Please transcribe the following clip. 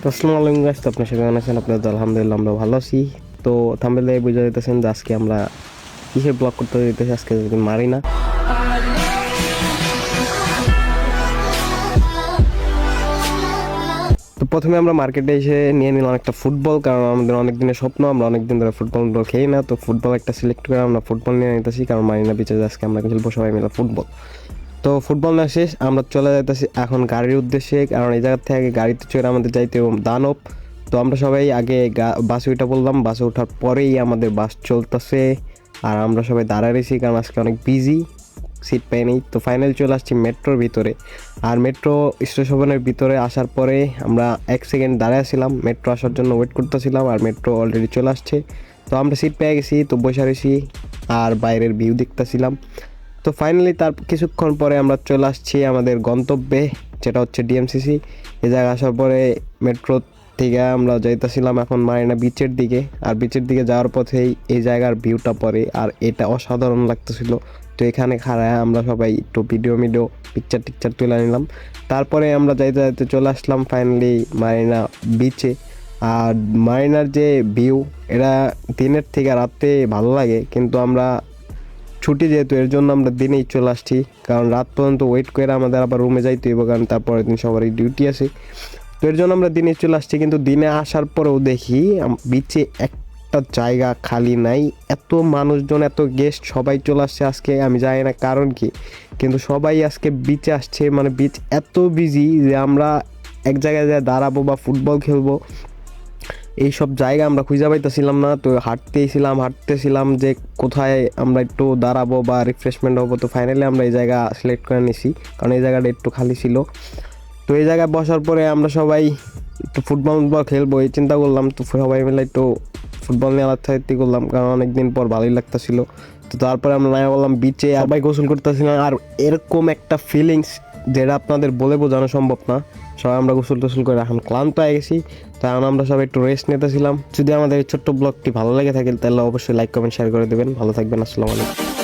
তো আসসালামু আলাইকুম গাইস, তো আপনার সবাই কেমন আছেন? আপনাদের আলহামদুলিল্লাহ আমরা ভালো আছি। তো থাম্বনেলে বুঝে যেতেছেন যে আজকে আমরা কিসের ব্লগ করতে যেতেছি। আজকে যদি মারি না, তো প্রথমে আমরা মার্কেটে এসে নিয়ে নিলাম একটা ফুটবল, কারণ আমাদের অনেক দিনের স্বপ্ন, আমরা অনেক দিন ধরে ফুটবল খেই না। তো ফুটবল একটা সিলেক্ট করে আমরা ফুটবল নিয়ে নিতেছি, কারণ মারিনা বিচে আজকে আমরা খেলবো সবাই মিলে ফুটবল। তো ফুটবল না শেষ, আমরা চলে যাইতেছি এখন গাড়ির উদ্দেশ্যে, কারণ এই জায়গা থেকে গাড়িতে চড়ে আমাদের যাইতে দানব। তো আমরা সবাই আগে বাসে উঠে পড়লাম, বাসে ওঠার পরেই আমাদের বাস চলতেছে আর আমরা সবাই দাঁড়ায় রয়েছি, কারণ আজকে অনেক বিজি, সিট পাই নেই। তো ফাইনাল চলে আসছি মেট্রোর ভিতরে, আর মেট্রো স্টেশনের ভিতরে আসার পরে আমরা 1 সেকেন্ড দাঁড়ায় ছিলাম, মেট্রো আসার জন্য ওয়েট করতেছিলাম, আর মেট্রো অলরেডি চলে আসছে। তো আমরা সিট পেয়ে গেছি, তো বসে রয়েছি আর বাইরের ভিউ দেখতেছিলাম। তো ফাইনালি তার কিছুক্ষণ পরে আমরা চলে আসছি আমাদের গন্তব্যে, যেটা হচ্ছে ডিএমসিসি। এ জায়গায় আসার পরে মেট্রো থেকে আমরা যাইতেছিলাম এখন মারিনা বিচের দিকে, আর বিচের দিকে যাওয়ার পথেই এই জায়গার ভিউটা পড়ে, আর এটা অসাধারণ লাগতেছিল। তো এখানে খাড়ায় আমরা সবাই একটু ভিডিও পিকচার টিকচার তুলে নিলাম। তারপরে আমরা যাইতে যাইতে চলে আসলাম ফাইনালি মারিনা বিচে। আর মারিনার যে ভিউ, এটা দিনের থেকে রাতে ভালো লাগে, কিন্তু আমরা ছুটি যেহেতু এর জন্য আমরা দিনেই চলে আসছি, কারণ রাত পর্যন্ত ওয়েট করে আমাদের আবার রুমে যাইতে হইব, কারণ তারপরের দিন সবারই ডিউটি আছে। তো এর জন্য আমরা দিনে চলে আসছি, কিন্তু দিনে আসার পরেও দেখি বিচে একটা জায়গা খালি নাই, এত মানুষজন, এত গেস্ট সবাই চলে আসছে আজকে। আমি জানি না কারণ কি, কিন্তু সবাই আজকে বিচে আসছে, মানে বিচ এত বিজি যে আমরা এক জায়গায় যায় দাঁড়াবো বা ফুটবল খেলবো এই সব জায়গা আমরা খুঁজে পাইতেছিলাম না। তো হাঁটতেছিলাম যে কোথায় আমরা একটু দাঁড়াবো বা রিফ্রেশমেন্ট হবো। তো ফাইনালি আমরা এই জায়গা সিলেক্ট করে নিছি, কারণ এই জায়গাটা একটু খালি ছিল। তো এই জায়গায় বসার পরে আমরা সবাই একটু ফুটবল খেলবো এই চিন্তা করলাম। তো সবাই মিলে একটু ফুটবল নিয়ে আলাদা করলাম, কারণ অনেকদিন পর ভালোই লাগতেছিল। তো তারপরে আমরা নাই বললাম বিচে, সবাই গোসল করতেছিলাম, আর এরকম একটা ফিলিংস যেটা আপনাদের বলে বোঝানো সম্ভব না। সবাই আমরা গোসল টোসল করে এখন ক্লান্ত হয়ে গেছি, তো এখন আমরা সবাই একটু রেস্ট নিতেছিলাম। যদি আমাদের এই ছোট্ট ব্লগটি ভালো লেগে থাকে তাহলে অবশ্যই লাইক কমেন্ট শেয়ার করে দেবেন। ভালো থাকবেন, আসসালামু আলাইকুম।